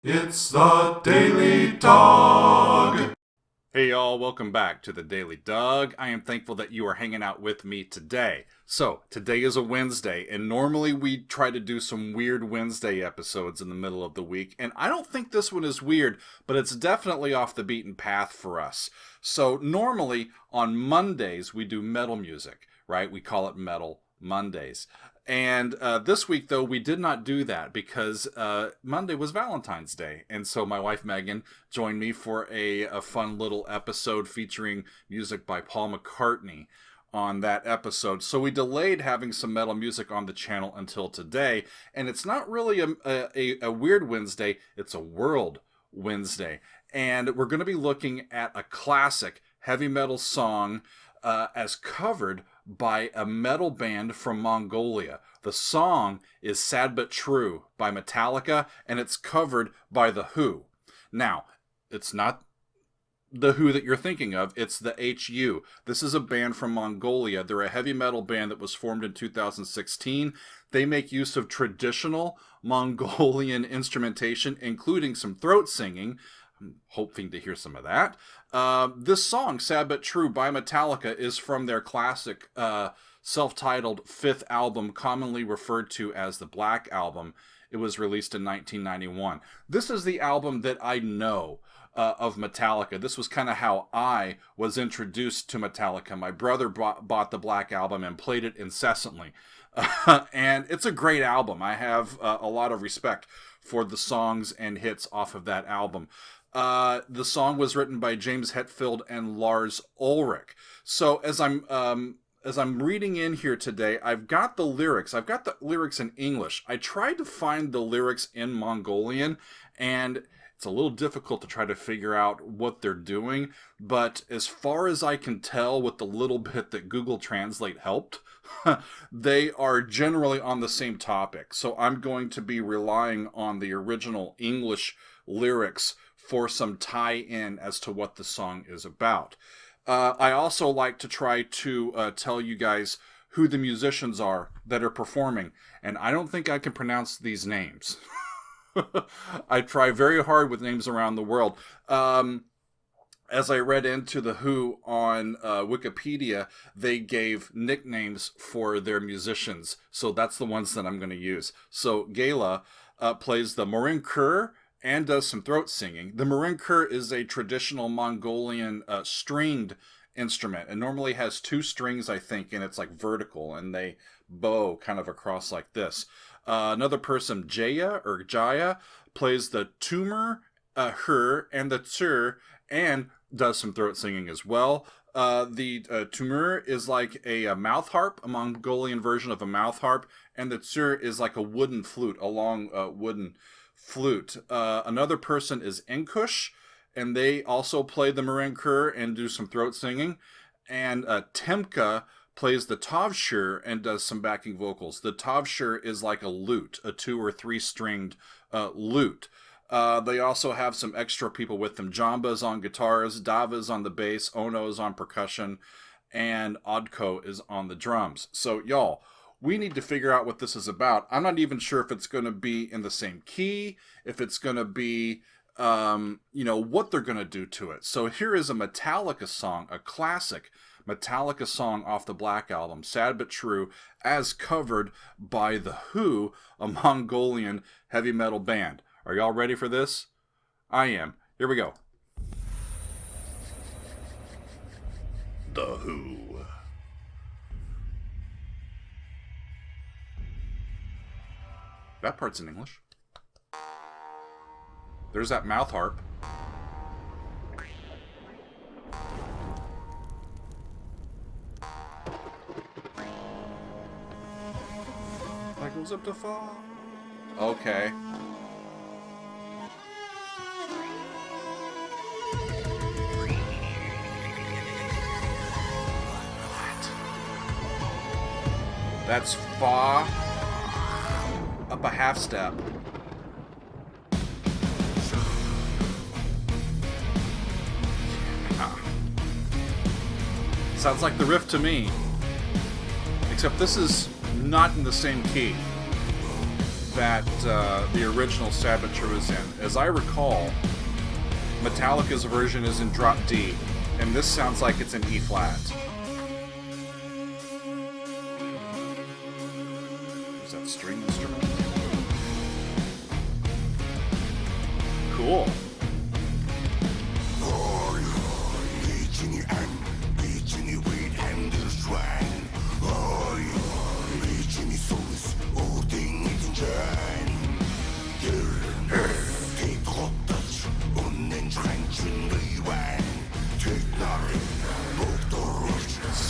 It's the Daily Dog. Hey y'all, welcome back to the Daily Doug. I am thankful that you are hanging out with me today. So, today is a Wednesday, and normally we try to do some weird Wednesday episodes in the middle of the week, and I don't think this one is weird, but it's definitely off the beaten path for us. So, normally on Mondays we do metal music, right? We call it Metal Mondays. And this week, though, we did not do that because Monday was Valentine's Day. And so my wife, Megan, joined me for a fun little episode featuring music by Paul McCartney on that episode. So we delayed having some metal music on the channel until today. And it's not really a weird Wednesday. It's a World Wednesday. And we're going to be looking at a classic heavy metal song as covered by a metal band from Mongolia. The song is Sad But True by Metallica, and it's covered by The Who. Now, it's not The Who that you're thinking of, it's the HU. This is a band from Mongolia. They're a heavy metal band that was formed in 2016. They make use of traditional Mongolian instrumentation, including some throat singing. I'm hoping to hear some of that. This song, Sad But True by Metallica, is from their classic self-titled fifth album, commonly referred to as the Black Album. It was released in 1991. This is the album that I know of Metallica. This was kind of how I was introduced to Metallica. My brother bought the Black Album and played it incessantly. And it's a great album. I have a lot of respect for the songs and hits off of that album. The song was written by James Hetfield and Lars Ulrich. So as I'm reading in here today, I've got the lyrics. I've got the lyrics in English. I tried to find the lyrics in Mongolian, and it's a little difficult to try to figure out what they're doing. But as far as I can tell with the little bit that Google Translate helped, they are generally on the same topic. So I'm going to be relying on the original English lyrics for some tie-in as to what the song is about. I also like to try to tell you guys who the musicians are that are performing, and I don't think I can pronounce these names. I try very hard with names around the world. As I read into The Who on Wikipedia, they gave nicknames for their musicians, so that's the ones that I'm going to use. So Gala plays the Morinkur and does some throat singing. The Morinkur is a traditional Mongolian stringed instrument. It normally has two strings, I think, and it's like vertical, and they bow kind of across like this. Another person, Jaya, plays the tumor, her, and the tsur, and does some throat singing as well. The tumur is like a mouth harp, a Mongolian version of a mouth harp, and the tsur is like a wooden flute, a long wooden flute. Another person is Inkush, and they also play the Morinkur and do some throat singing. And Temka plays the Tavshur and does some backing vocals. The Tavshur is like a lute, a 2 or 3 stringed lute. They also have some extra people with them. Jambas on guitars, Davas on the bass, Ono's on percussion, and Odko is on the drums. So y'all, we need to figure out what this is about. I'm not even sure if it's going to be in the same key, if it's going to be, what they're going to do to it. So here is a Metallica song, a classic Metallica song off the Black Album, Sad But True, as covered by The Who, a Mongolian heavy metal band. Are y'all ready for this? I am. Here we go. The Who. That part's in English. There's that mouth harp. That goes up to fa. Okay. That's fa up a half step. Yeah. Sounds like the riff to me. Except this is not in the same key. that the original Saboteur was in. As I recall, Metallica's version is in drop D, and this sounds like it's in E flat. Is that string instrument? Cool.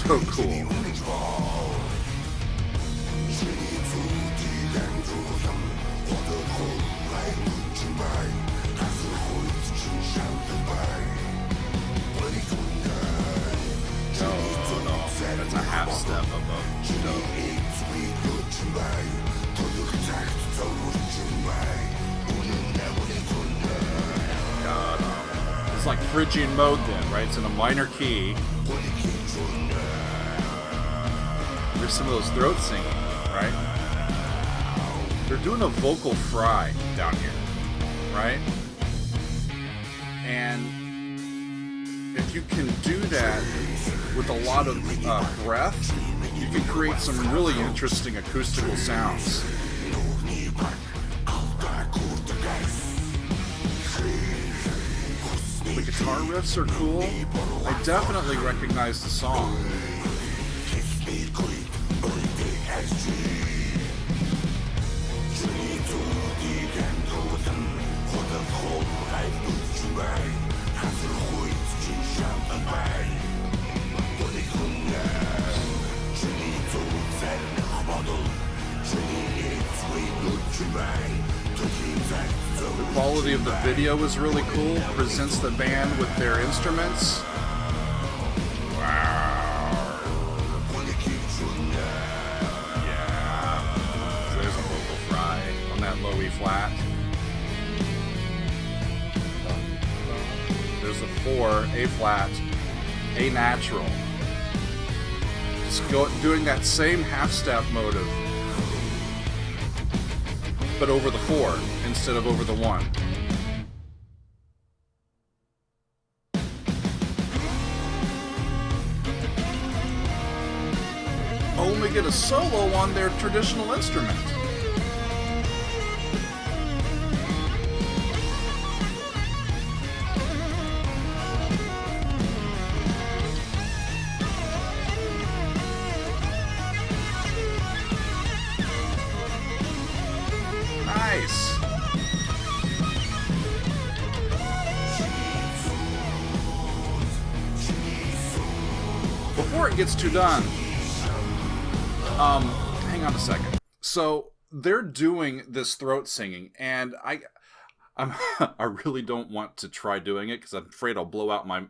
So cool. That's a half step above dope. God, it's like Phrygian mode then, right? It's in a minor key. There's some of those throat singing, right? They're doing a vocal fry down here, right? And if you can do that with a lot of breath, you can create some really interesting acoustical sounds. The guitar riffs are cool. I definitely recognize the song. The quality of the video is really cool. Presents the band with their instruments. Wow. Yeah. There's a vocal fry on that low E flat. There's a 4, A flat, A natural. Just doing that same half step motive, but over the 4 instead of over the 1. Only get a solo on their traditional instrument. Nice. Before it gets too done, hang on a second. So they're doing this throat singing, and I really don't want to try doing it because I'm afraid I'll blow out my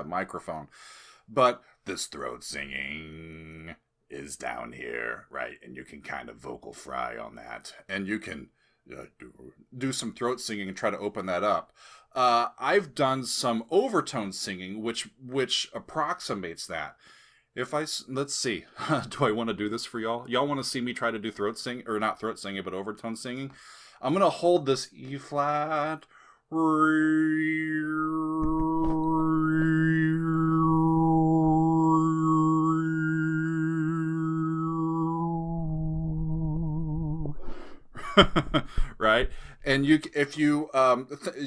microphone. But this throat singing is down here, right? And you can kind of vocal fry on that, and you can do some throat singing and try to open that up. I've done some overtone singing, which approximates that. Let's see, do I want to do this for y'all? Y'all want to see me try to do throat sing, or not throat singing, but overtone singing? I'm gonna hold this E flat. Right? And if you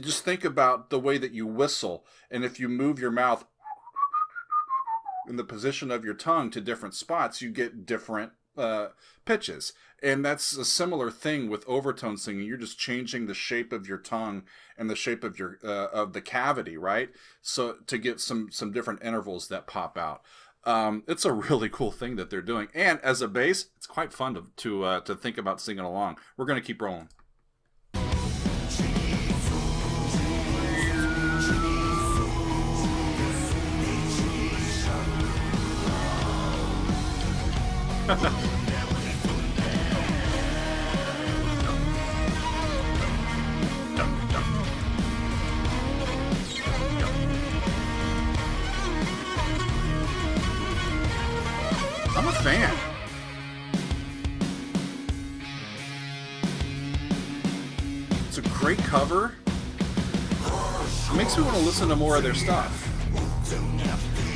just think about the way that you whistle, and if you move your mouth in the position of your tongue to different spots, you get different pitches. And that's a similar thing with overtone singing. You're just changing the shape of your tongue and the shape of your of the cavity, right? So to get some different intervals that pop out. It's a really cool thing that they're doing. And as a bass, it's quite fun to think about singing along. We're going to keep rolling. I'm a fan. great cover. It makes me want to listen to more of their stuff.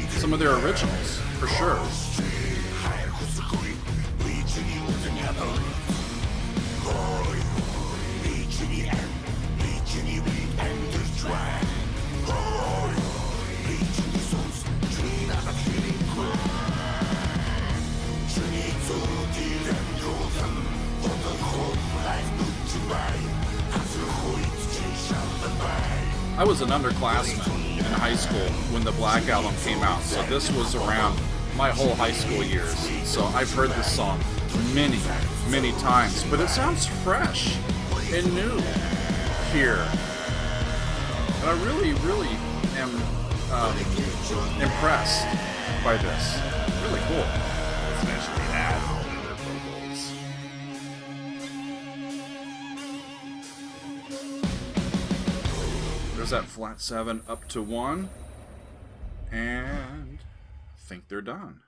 Some of their originals, for sure. I was an underclassman in high school when the Black Album came out, so this was around my whole high school years. So I've heard this song many, many times, but it sounds fresh and new here. And I really, really am impressed by this. Really cool. Especially that. There's that flat 7 up to 1. And I think they're done.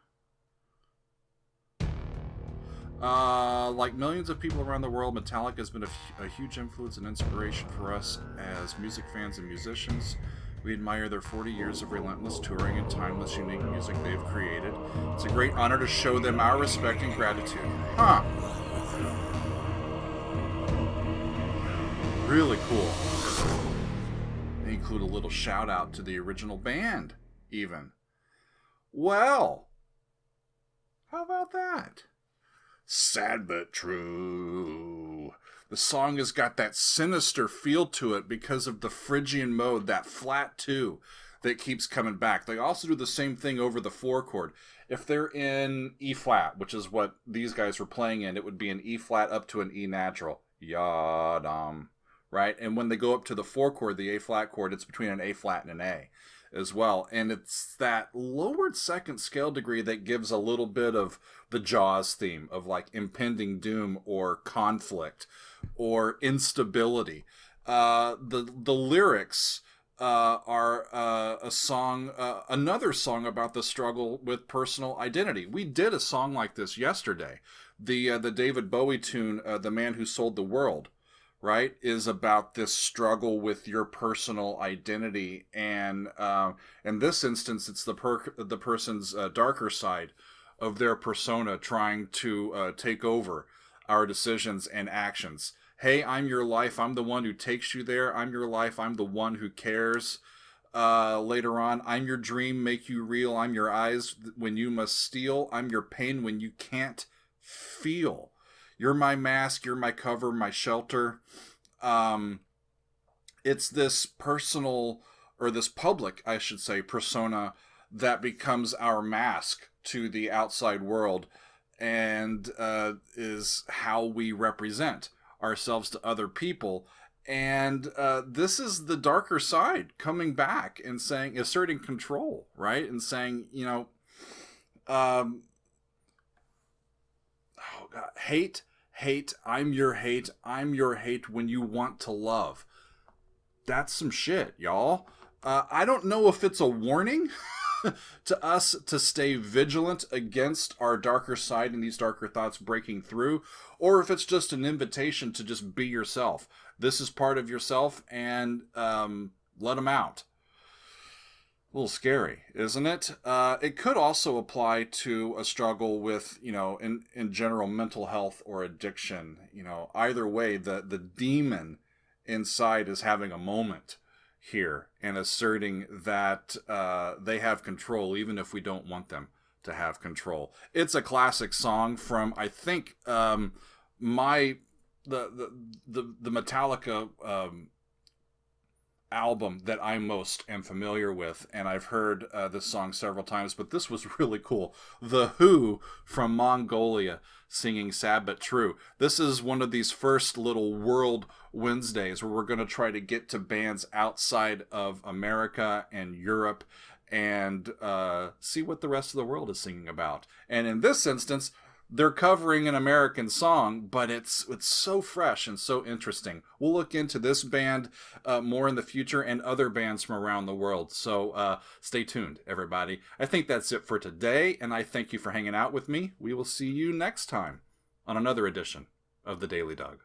Like millions of people around the world, Metallica has been a huge influence and inspiration for us as music fans and musicians. We admire their 40 years of relentless touring and timeless, unique music they've created. It's a great honor to show them our respect and gratitude. Huh. Really cool. They include a little shout out to the original band, even. Well, how about that? Sad but true. The song has got that sinister feel to it because of the Phrygian mode, that flat 2 that keeps coming back. They also do the same thing over the 4 chord. If they're in E flat, which is what these guys were playing in, it would be an E flat up to an E natural. Yadam. Right? And when they go up to the 4 chord, the A flat chord, it's between an A flat and an A as well. And it's that lowered second scale degree that gives a little bit of the Jaws theme of like impending doom or conflict or instability. The lyrics are a song, another song about the struggle with personal identity. We did a song like this yesterday. The David Bowie tune, The Man Who Sold the World, right, is about this struggle with your personal identity. And in this instance, it's the person's darker side of their persona trying to take over our decisions and actions. Hey, I'm your life. I'm the one who takes you there. I'm your life. I'm the one who cares. Later on, I'm your dream, make you real. I'm your eyes when you must steal. I'm your pain when you can't feel. You're my mask. You're my cover, my shelter. It's this personal, or this public, I should say, persona that becomes our mask to the outside world and is how we represent ourselves to other people. And this is the darker side coming back and saying, asserting control, right? And saying, you know, oh God, hate, I'm your hate when you want to love. That's some shit, y'all. I don't know if it's a warning to us to stay vigilant against our darker side and these darker thoughts breaking through, or if it's just an invitation to just be yourself. This is part of yourself, and let them out. A little scary, isn't it? It could also apply to a struggle with, you know, in general mental health or addiction. You know, either way, the demon inside is having a moment here and asserting that they have control, even if we don't want them to have control. It's a classic song from, I think, the Metallica album that I most am familiar with, and I've heard this song several times, but this was really cool. The Who from Mongolia singing Sad But True. This is one of these first little World Wednesdays where we're going to try to get to bands outside of America and Europe and see what the rest of the world is singing about. And in this instance, they're covering an American song, but it's so fresh and so interesting. We'll look into this band more in the future and other bands from around the world. So stay tuned, everybody. I think that's it for today, and I thank you for hanging out with me. We will see you next time on another edition of The Daily Doug.